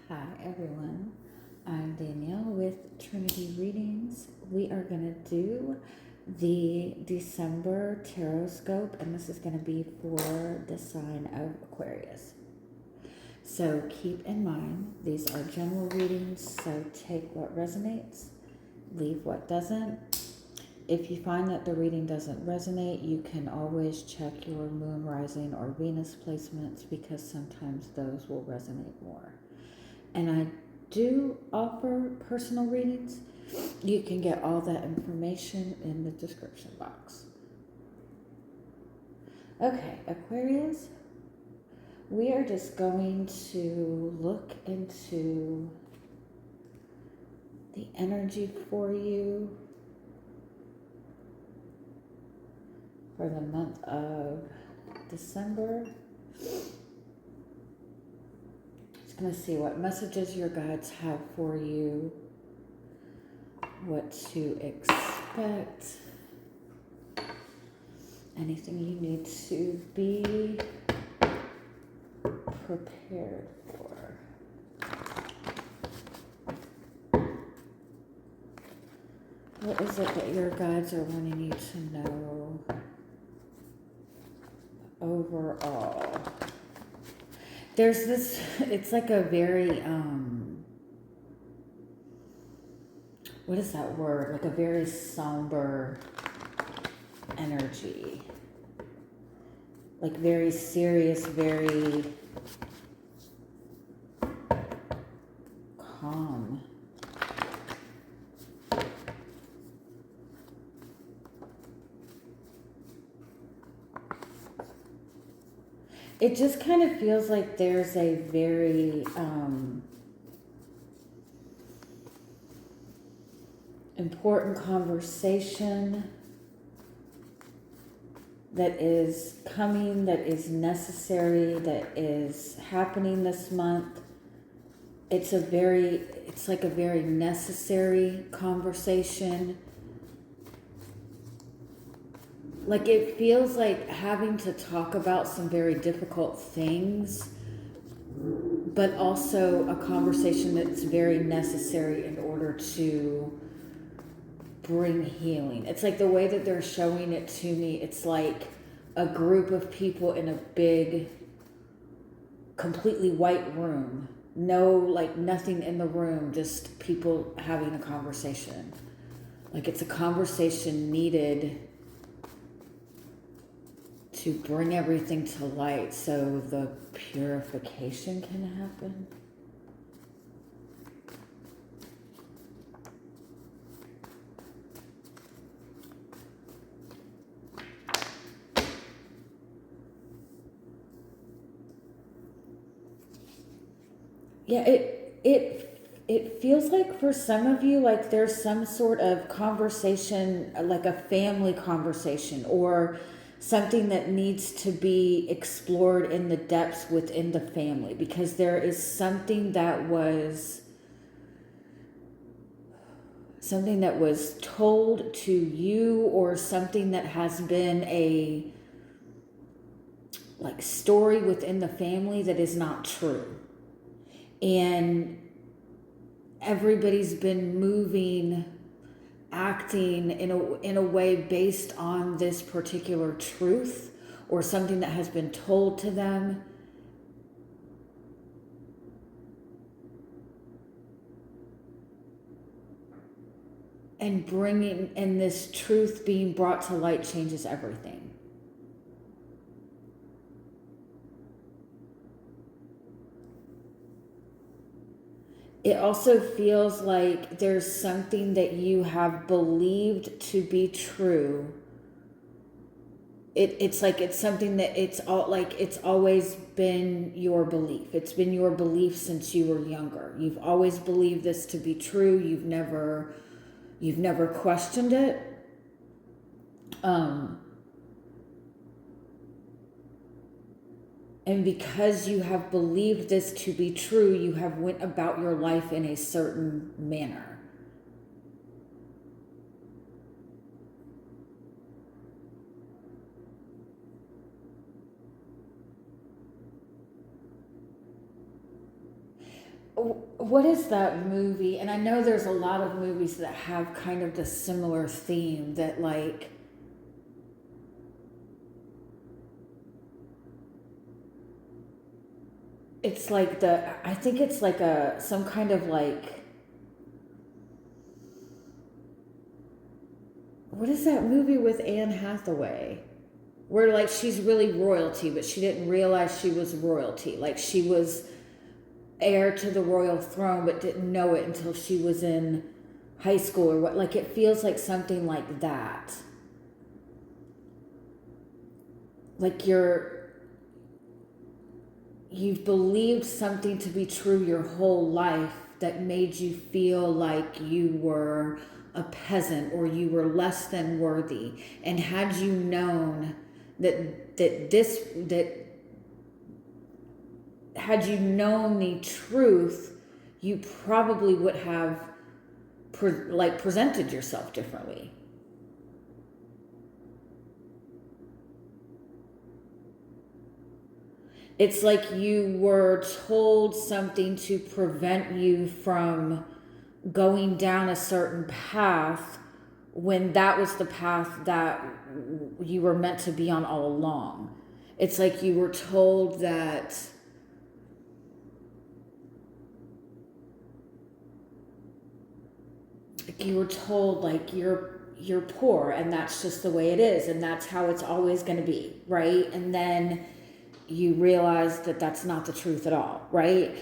Hi everyone, I'm Danielle with Trinity Readings. We are going to do the December Tarotscope, and this is going to be for the sign of Aquarius. So keep in mind, these are general readings, so take what resonates, leave what doesn't. If you find that the reading doesn't resonate, you can always check your moon, rising, or Venus placements because sometimes those will resonate more. And I do offer personal readings. You can get all that information in the description box. Okay, Aquarius, we are just going to look into the energy for you for the month of December. Just going to see what messages your guides have for you, what to expect, anything you need to be prepared for. What is it that your guides are wanting you to know overall? There's this, it's like a very, what is that word? Like a very somber energy. Like very serious, very calm. It just kind of feels like there's a very important conversation that is coming, that is necessary, that is happening this month. It's like a very necessary conversation. Like it feels like having to talk about some very difficult things, but also a conversation that's very necessary in order to bring healing. It's like the way that they're showing it to me, it's like a group of people in a big, completely white room. No, like nothing in the room, just people having a conversation. Like it's a conversation needed to bring everything to light so the purification can happen. Yeah, it feels like for some of you, like there's some sort of conversation, like a family conversation or something that needs to be explored in the depths within the family, because there is something that was told to you, or something that has been a like story within the family that is not true. And everybody's been moving, acting in a way based on this particular truth or something that has been told to them. And this truth being brought to light changes everything. It also feels like there's something that you have believed to be true. It's like it's something that it's always been your belief. It's been your belief since you were younger. You've always believed this to be true. You've never questioned it. And because you have believed this to be true, you have went about your life in a certain manner. what is that movie? And I know there's a lot of movies that have kind of the similar theme that like, it's like I think it's like some kind of like, what is that movie with Anne Hathaway? Where like she's really royalty, but she didn't realize she was royalty. Like she was heir to the royal throne, but didn't know it until she was in high school or what. Like it feels like something like that. Like you've believed something to be true your whole life that made you feel like you were a peasant or you were less than worthy. And had you known had you known the truth, you probably would have presented yourself differently. It's like you were told something to prevent you from going down a certain path when that was the path that you were meant to be on all along. It's like you were told that like you're poor and that's just the way it is and that's how it's always going to be, right? And then you realize that that's not the truth at all, right?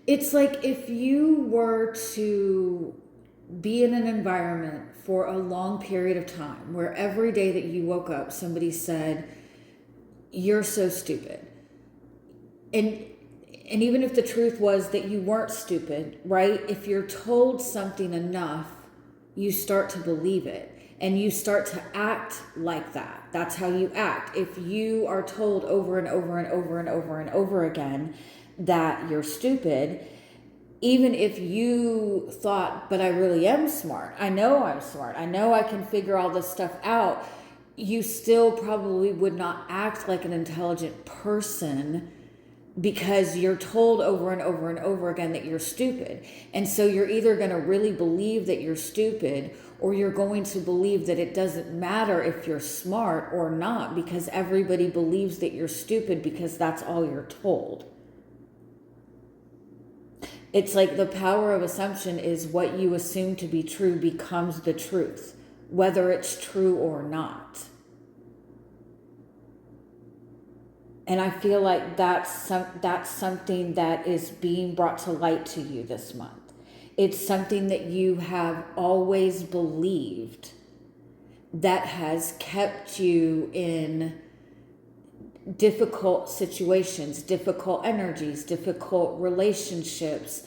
It's like if you were to be in an environment for a long period of time where every day that you woke up, somebody said, "You're so stupid." And even if the truth was that you weren't stupid, right? If you're told something enough, you start to believe it and you start to act like that. That's how you act. If you are told over and over and over and over and over again that you're stupid, even if you thought, but I really am smart. I know I'm smart. I know I can figure all this stuff out. You still probably would not act like an intelligent person because you're told over and over and over again that you're stupid. And so you're either going to really believe that you're stupid or you're going to believe that it doesn't matter if you're smart or not because everybody believes that you're stupid because that's all you're told. It's like the power of assumption is what you assume to be true becomes the truth, whether it's true or not. And I feel like that's something that is being brought to light to you this month. It's something that you have always believed that has kept you in difficult situations, difficult energies, difficult relationships,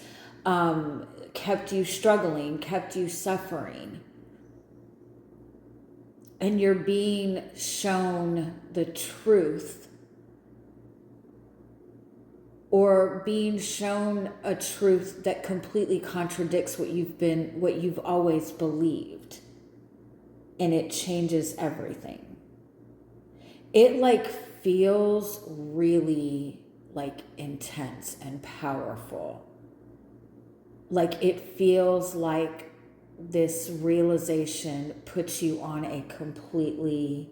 kept you struggling, kept you suffering. And you're being shown the truth or being shown a truth that completely contradicts what you've always believed. And it changes everything. It feels really intense and powerful. It feels like this realization puts you on a completely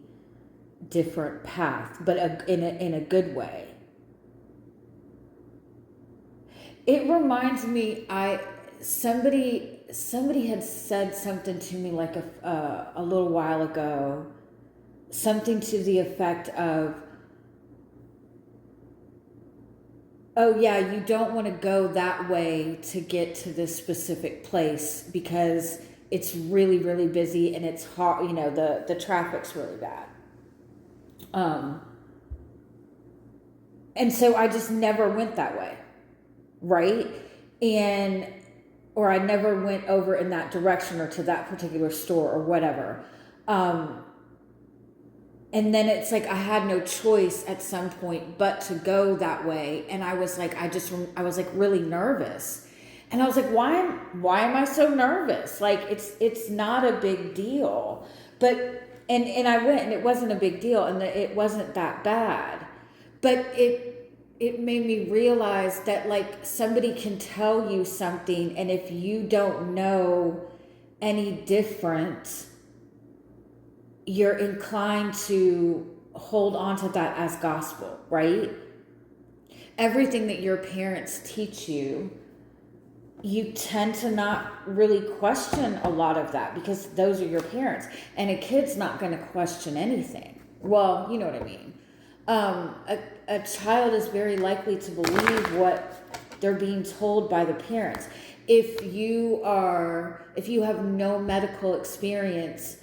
different path, but in a good way. It reminds me, somebody had said something to me a little while ago, something to the effect of, "Oh yeah, you don't want to go that way to get to this specific place because it's really, really busy and it's hard, the traffic's really bad." And so I just never went that way. Right? Or I never went over in that direction or to that particular store or whatever. And then it's like I had no choice at some point but to go that way. And I was really nervous. And I was like, why am I so nervous? Like, it's not a big deal. But, and I went, and it wasn't a big deal, and it wasn't that bad. But it made me realize that, like, somebody can tell you something, and if you don't know any different, you're inclined to hold on to that as gospel, right? Everything that your parents teach you, you tend to not really question a lot of that because those are your parents. And a kid's not going to question anything. Well, you know what I mean. A child is very likely to believe what they're being told by the parents. If you have no medical experience,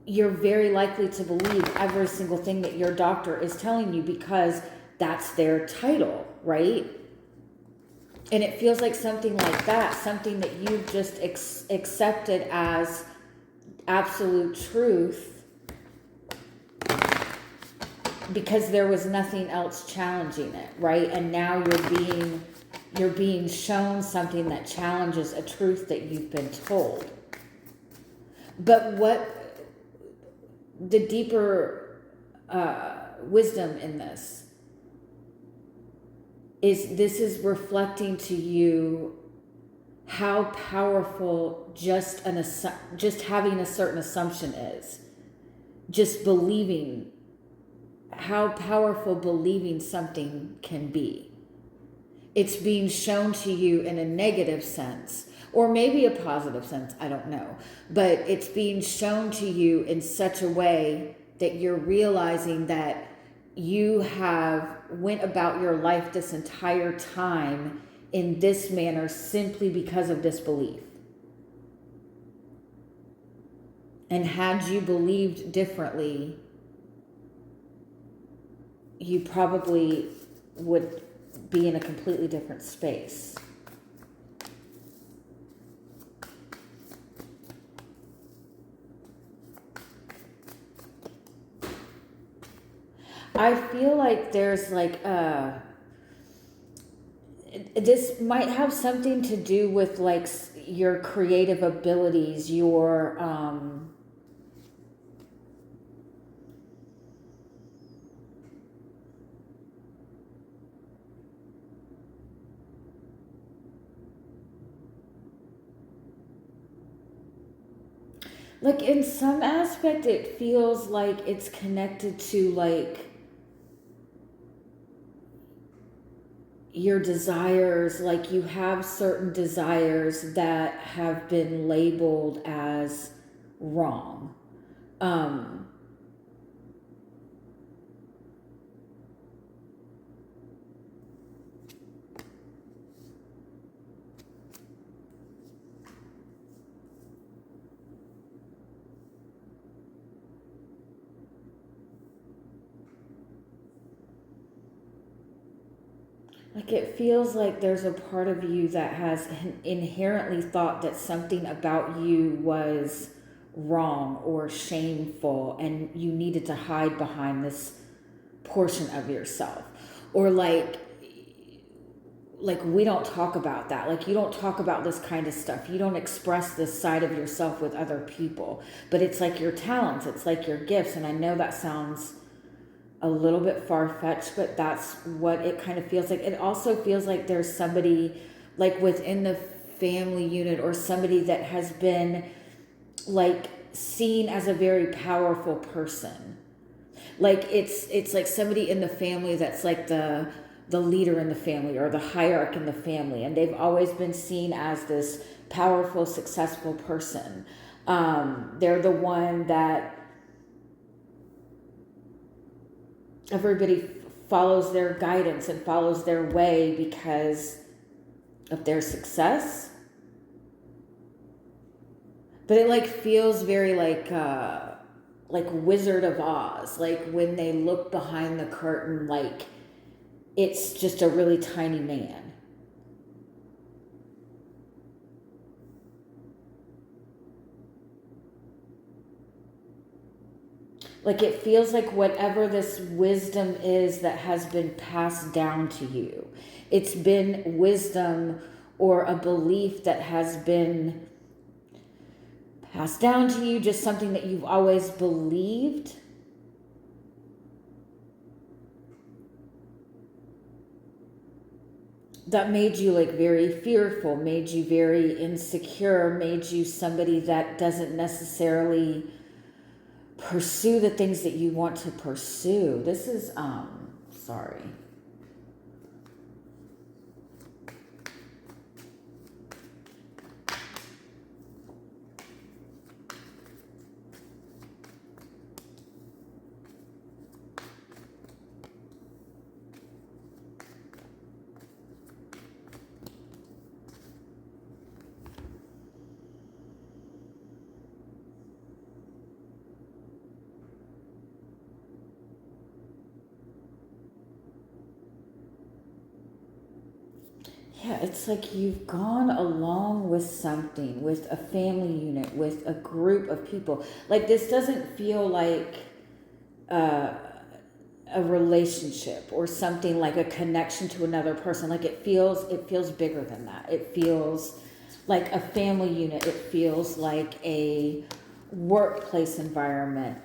you're very likely to believe every single thing that your doctor is telling you because that's their title, right? And it feels like something like that, something that you've just accepted as absolute truth because there was nothing else challenging it, right? And now you're being shown something that challenges a truth that you've been told. But what the deeper wisdom in this is reflecting to you how powerful just having a certain assumption is. Just believing, how powerful believing something can be. It's being shown to you in a negative sense, or maybe a positive sense, I don't know. But it's being shown to you in such a way that you're realizing that you have went about your life this entire time in this manner simply because of disbelief. And had you believed differently, you probably would be in a completely different space. I feel like there's like this might have something to do with like your creative abilities, your like in some aspect it feels like it's connected to like your desires, like you have certain desires that have been labeled as wrong. Like it feels like there's a part of you that has inherently thought that something about you was wrong or shameful and you needed to hide behind this portion of yourself. Or like we don't talk about that. Like you don't talk about this kind of stuff. You don't express this side of yourself with other people. But it's like your talents, it's like your gifts. And I know that sounds a little bit far-fetched, but that's what it kind of feels like. It also feels like there's somebody like within the family unit or somebody that has been like seen as a very powerful person. Like it's like somebody in the family that's like the leader in the family or the hierarch in the family, and they've always been seen as this powerful, successful person. They're the one that everybody follows their guidance and follows their way because of their success. But it like feels very like Wizard of Oz, like when they look behind the curtain, like it's just a really tiny man. Like it feels like whatever this wisdom is that has been passed down to you, it's been wisdom or a belief that has been passed down to you, just something that you've always believed. That made you like very fearful, made you very insecure, made you somebody that doesn't necessarily pursue the things that you want to pursue. This is, sorry. Yeah, it's like you've gone along with something, with a family unit, with a group of people. Like this doesn't feel like a relationship or something, like a connection to another person. Like it feels bigger than that. It feels like a family unit. It feels like a workplace environment.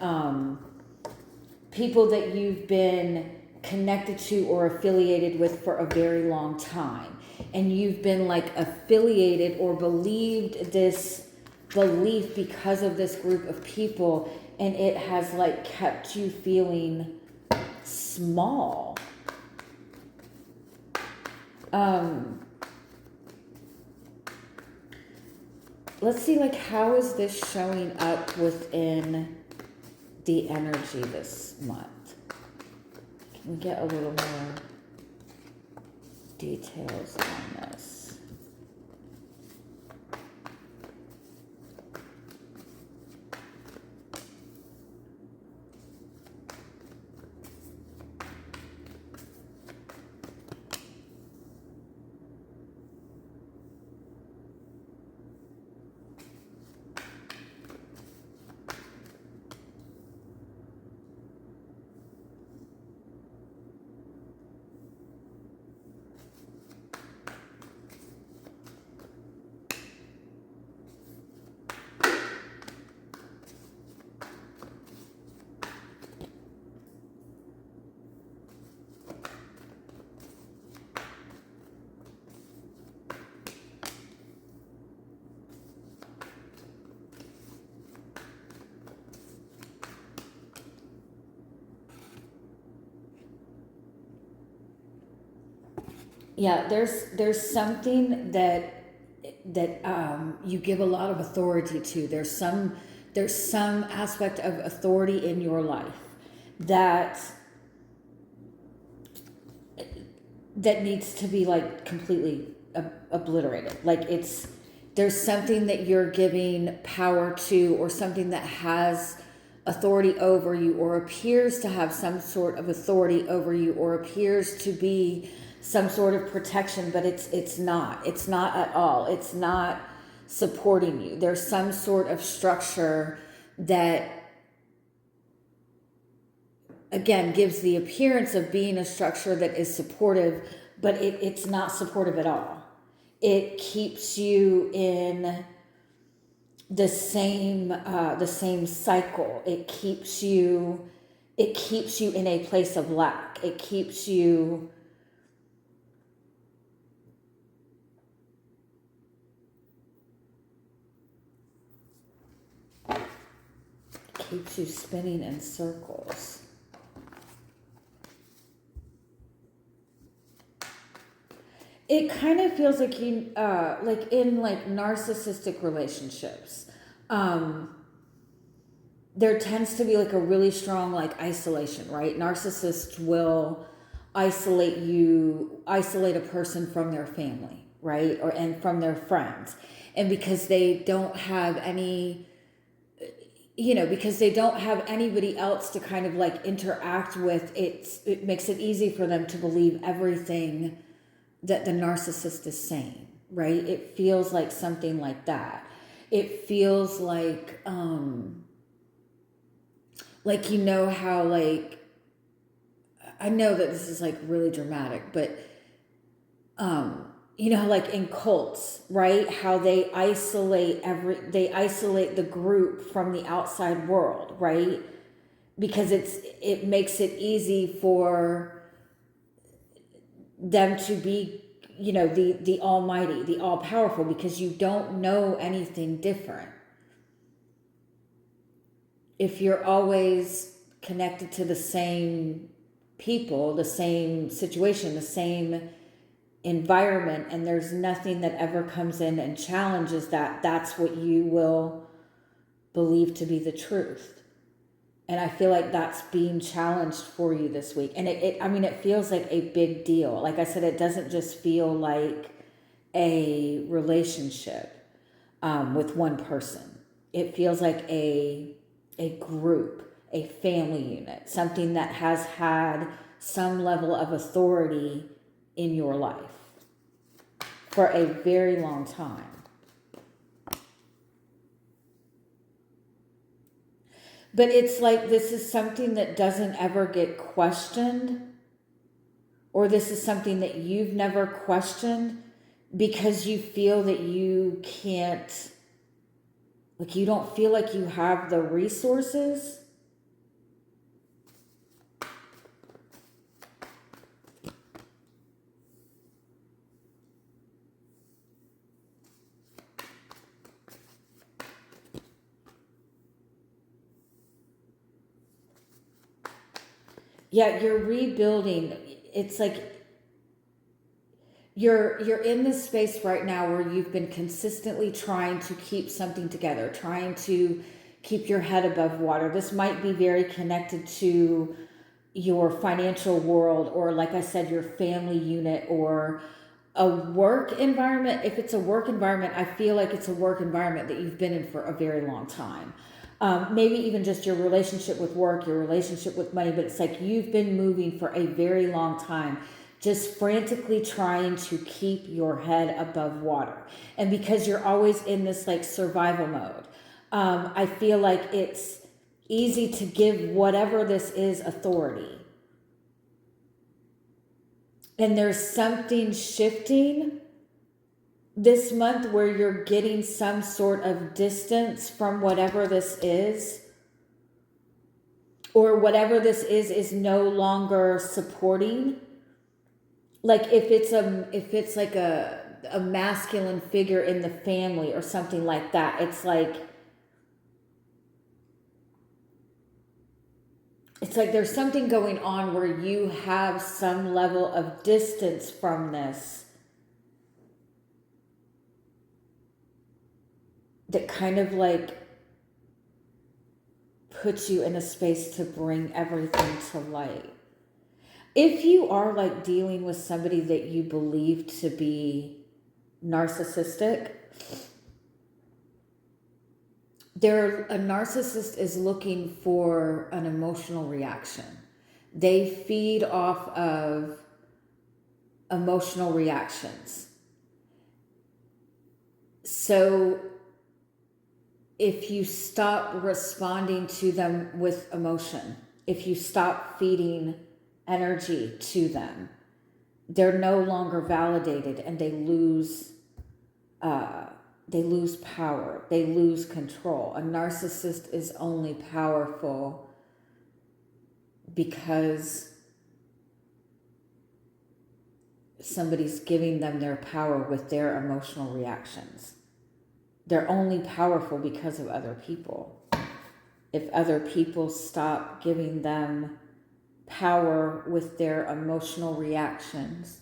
People that you've been connected to or affiliated with for a very long time, and you've been like affiliated or believed this belief because of this group of people, and it has like kept you feeling small. Let's see, like, how is this showing up within the energy this month? Can we get a little more details on this? Yeah, there's something that you give a lot of authority to. There's some aspect of authority in your life that needs to be like completely obliterated. Like there's something that you're giving power to, or something that has authority over you, or appears to have some sort of authority over you, or appears to be some sort of protection, but it's not at all. It's not supporting you. There's some sort of structure that, again, gives the appearance of being a structure that is supportive, but it's not supportive at all. It keeps you in the same cycle. It keeps you in a place of lack. It keeps you spinning in circles. It kind of feels like you, like in like narcissistic relationships, there tends to be like a really strong like isolation, right? Narcissists will isolate a person from their family, right? And from their friends. And because they don't have any, because they don't have anybody else to kind of like interact with, it makes it easy for them to believe everything that the narcissist is saying, right? It feels like something like that. It feels like how like, I know that this is like really dramatic, but like in cults, right? How they isolate the group from the outside world, right? Because it makes it easy for them to be, the almighty, the all powerful, because you don't know anything different. If you're always connected to the same people, the same situation, the same environment, and there's nothing that ever comes in and challenges that, that's what you will believe to be the truth. And I feel like that's being challenged for you this week. And it feels like a big deal. Like I said, it doesn't just feel like a relationship with one person. It feels like a group, a family unit, something that has had some level of authority in your life for a very long time. But it's like this is something that doesn't ever get questioned, or this is something that you've never questioned because you feel that you can't, like you don't feel like you have the resources. Yeah, you're rebuilding. It's like you're in this space right now where you've been consistently trying to keep something together, trying to keep your head above water. This might be very connected to your financial world, or like I said, your family unit, or a work environment. If it's a work environment, I feel like it's a work environment that you've been in for a very long time. Maybe even just your relationship with work, your relationship with money, but it's like you've been moving for a very long time, just frantically trying to keep your head above water. And because you're always in this like survival mode, I feel like it's easy to give whatever this is authority. And there's something shifting this month where you're getting some sort of distance from whatever this is, or whatever this is no longer supporting. Like if it's like a masculine figure in the family or something like that, it's like there's something going on where you have some level of distance from this that kind of like puts you in a space to bring everything to light. If you are like dealing with somebody that you believe to be narcissistic, a narcissist is looking for an emotional reaction. They feed off of emotional reactions. So if you stop responding to them with emotion, if you stop feeding energy to them, they're no longer validated, and they lose power. They lose control. A narcissist is only powerful because somebody's giving them their power with their emotional reactions. They're only powerful because of other people. If other people stop giving them power with their emotional reactions,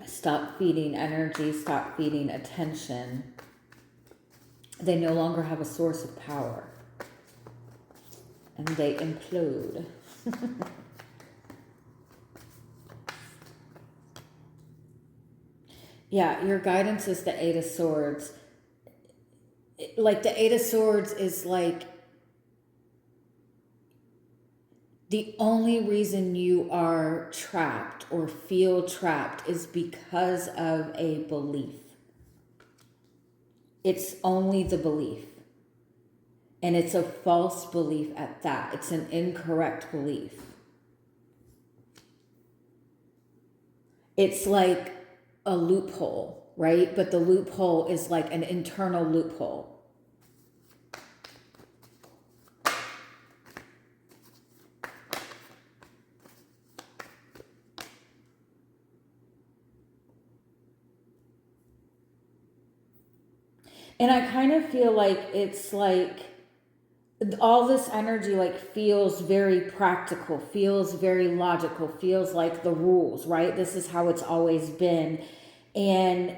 stop feeding energy, stop feeding attention, they no longer have a source of power, and they implode. Yeah, your guidance is the Eight of Swords. Like the Eight of Swords is like the only reason you are trapped or feel trapped is because of a belief. It's only the belief. And it's a false belief at that. It's an incorrect belief. it's like a loophole, right? But the loophole is like an internal loophole. And I kind of feel like it's like all this energy like feels very practical, feels very logical, feels like the rules, right? This is how it's always been. And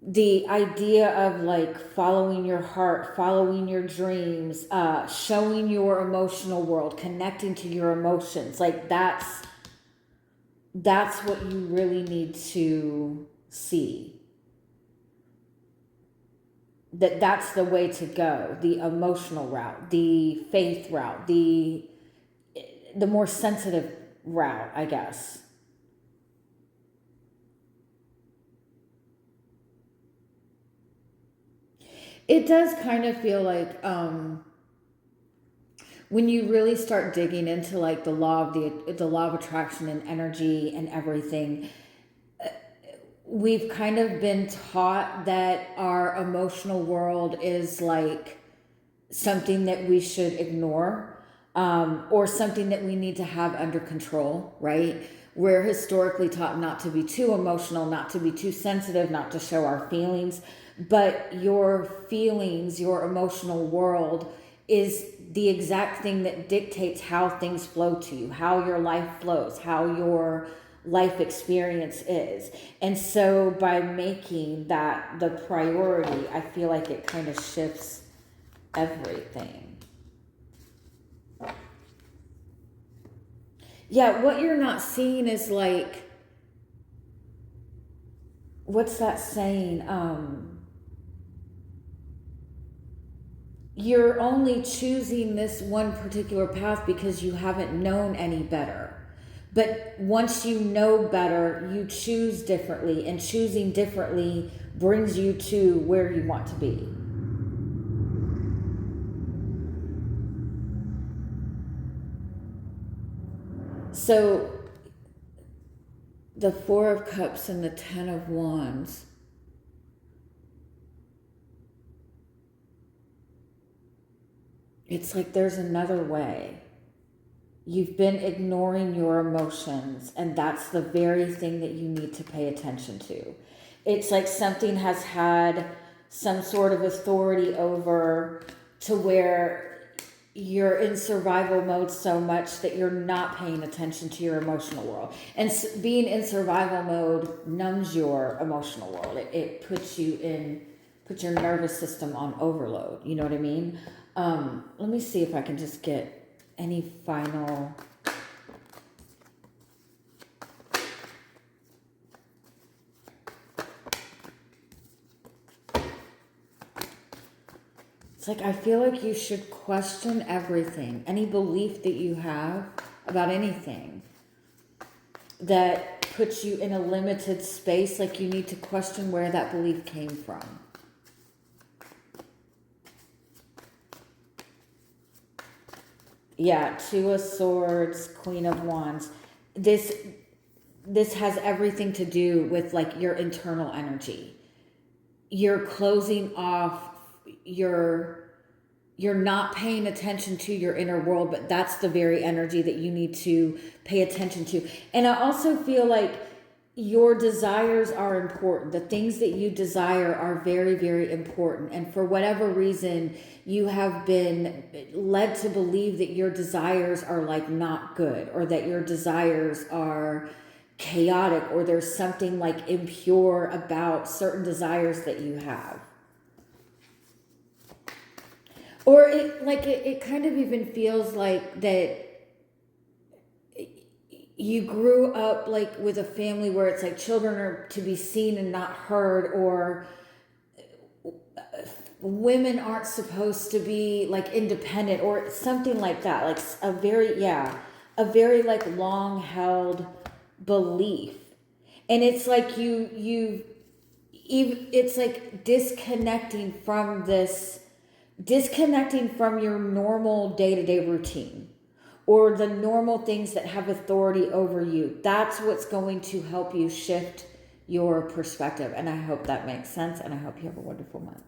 the idea of like following your heart, following your dreams, showing your emotional world, connecting to your emotions, like that's what you really need to see. That's the way to go, the emotional route, the faith route, the more sensitive route, I guess. It does kind of feel like when you really start digging into like the law of attraction and energy and everything, we've kind of been taught that our emotional world is like something that we should ignore, or something that we need to have under control, right? We're historically taught not to be too emotional, not to be too sensitive, not to show our feelings. But your feelings, your emotional world is the exact thing that dictates how things flow to you, how your life flows, how your life experience is. And so by making that the priority, I feel like it kind of shifts everything. Yeah, what you're not seeing is like, what's that saying? You're only choosing this one particular path because you haven't known any better. But once you know better, you choose differently, and choosing differently brings you to where you want to be. So the Four of Cups and the Ten of Wands. It's like there's another way. You've been ignoring your emotions, and that's the very thing that you need to pay attention to. It's like something has had some sort of authority over, to where you're in survival mode so much that you're not paying attention to your emotional world. And being in survival mode numbs your emotional world. It puts your nervous system on overload. You know what I mean? Let me see if I can just get any final... It's like, I feel like you should question everything, any belief that you have about anything that puts you in a limited space. Like, you need to question where that belief came from. Yeah, Two of Swords, Queen of Wands. This has everything to do with like your internal energy. You're closing off you're not paying attention to your inner world, but that's the very energy that you need to pay attention to. And I also feel like your desires are important. The things that you desire are very, very important. And for whatever reason, you have been led to believe that your desires are like not good, or that your desires are chaotic, or there's something like impure about certain desires that you have. Or it kind of even feels like that you grew up like with a family where it's like children are to be seen and not heard, or women aren't supposed to be like independent, or something like that. Like a very like long held belief. And it's like it's like disconnecting from your normal day-to-day routine, or the normal things that have authority over you. That's what's going to help you shift your perspective. And I hope that makes sense, and I hope you have a wonderful month.